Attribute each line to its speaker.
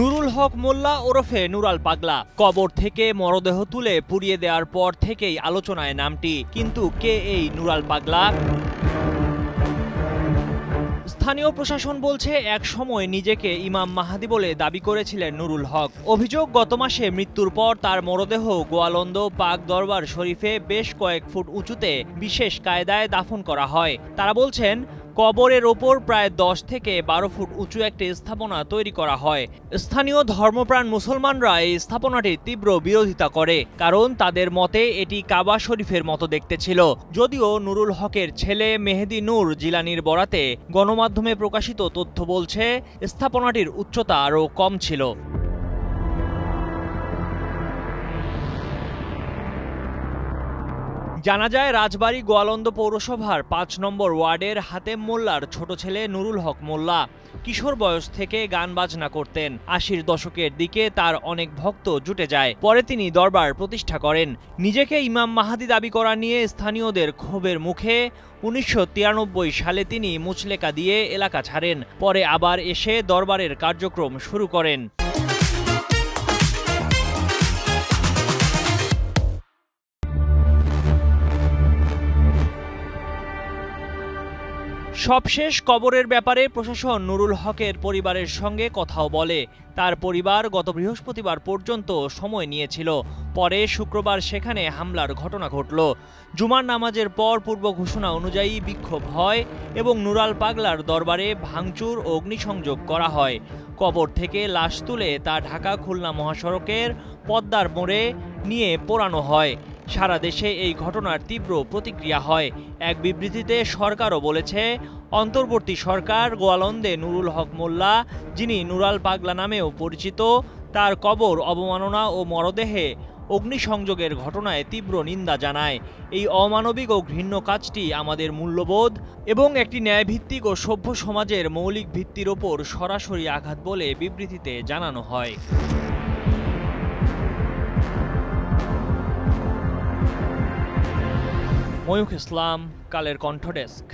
Speaker 1: নুরুল হক মোল্লা ওরফে নুরাল পাগলা কবর থেকে মরদেহ তুলে পুড়িয়ে দেওয়ার পর থেকেই আলোচনায় নামটি। কিন্তু কে এই নুরাল পাগলা? স্থানীয় প্রশাসন বলছে এক সময় নিজেকে ইমাম মাহাদি বলে দাবি করেছিলেন নুরুল হক। অভিযোগ, গত মাসে মৃত্যুর পর তার মরদেহ গোয়ালন্দ পাক দরবার শরীফে বেশ কয়েক ফুট উঁচুতে বিশেষ কায়দায় দাফন করা হয়। তারা বলছেন কবরের ওপর প্রায় 10 থেকে 12 ফুট উঁচু একটি স্থাপনা তৈরি করা হয়। স্থানীয় ধর্মপ্রাণ মুসলমানরা এই স্থাপনাটির তীব্র বিরোধিতা করে, কারণ তাদের মতে এটি কাবা শরীফের মতো দেখতে ছিল। যদিও নুরুল হকের ছেলে মেহেদি নূর জিলানির বরাতে গণমাধ্যমে প্রকাশিত তথ্য বলছে স্থাপনাটির উচ্চতা আরও কম ছিল। জানা যায়, রাজবাড়ী গোয়ালন্দ পৌরসভার 5 নম্বর ওয়ার্ডের হাতেম মোল্লার ছোট ছেলে নুরুল হক মোল্লা কিশোর বয়স থেকে গান বাজনা করতেন। 80-র দশকের দিকে তার অনেক ভক্ত জুটে যায়। পরে তিনি দরবার প্রতিষ্ঠা করেন। নিজেকে ইমাম মাহাদি দাবি করা নিয়ে স্থানীয়দের ক্ষোভের মুখে 1993 সালে তিনি মুচলেকা দিয়ে এলাকা ছাড়েন। পরে আবার এসে দরবারের কার্যক্রম শুরু করেন। সবশেষ কবরের ব্যাপারে প্রশাসন নুরুল হকের পরিবারের সঙ্গে কথাও বলে। তার পরিবার গত বৃহস্পতিবার পর্যন্ত সময় নিয়েছিল। পরে শুক্রবার সেখানে হামলার ঘটনা ঘটল। জুমার নামাজের পর পূর্ব ঘোষণা অনুযায়ী বিক্ষোভ হয় এবং নুরাল পাগলার দরবারে ভাঙচুর ও অগ্নিসংযোগ করা হয়। কবর থেকে লাশ তুলে তা ঢাকা খুলনা মহাসড়কের পদ্মার মোড়ে নিয়ে পোড়ানো হয়। সারা দেশে এই ঘটনার তীব্র প্রতিক্রিয়া হয়। এক বিবৃতিতে সরকারও বলেছে, অন্তর্বর্তী সরকার গোয়ালন্দে নুরুল হক মোল্লা, যিনি নুরাল পাগলা নামেও পরিচিত, তার কবর অবমাননা ও মরদেহে অগ্নিসংযোগের ঘটনায় তীব্র নিন্দা জানায়। এই অমানবিক ও ঘৃণ্য কাজটি আমাদের মূল্যবোধ এবং একটি ন্যায়ভিত্তিক ও সভ্য সমাজের মৌলিক ভিত্তির ওপর সরাসরি আঘাত বলে বিবৃতিতে জানানো হয়। ময়ূখ ইসলাম, কালের কণ্ঠ ডেস্ক।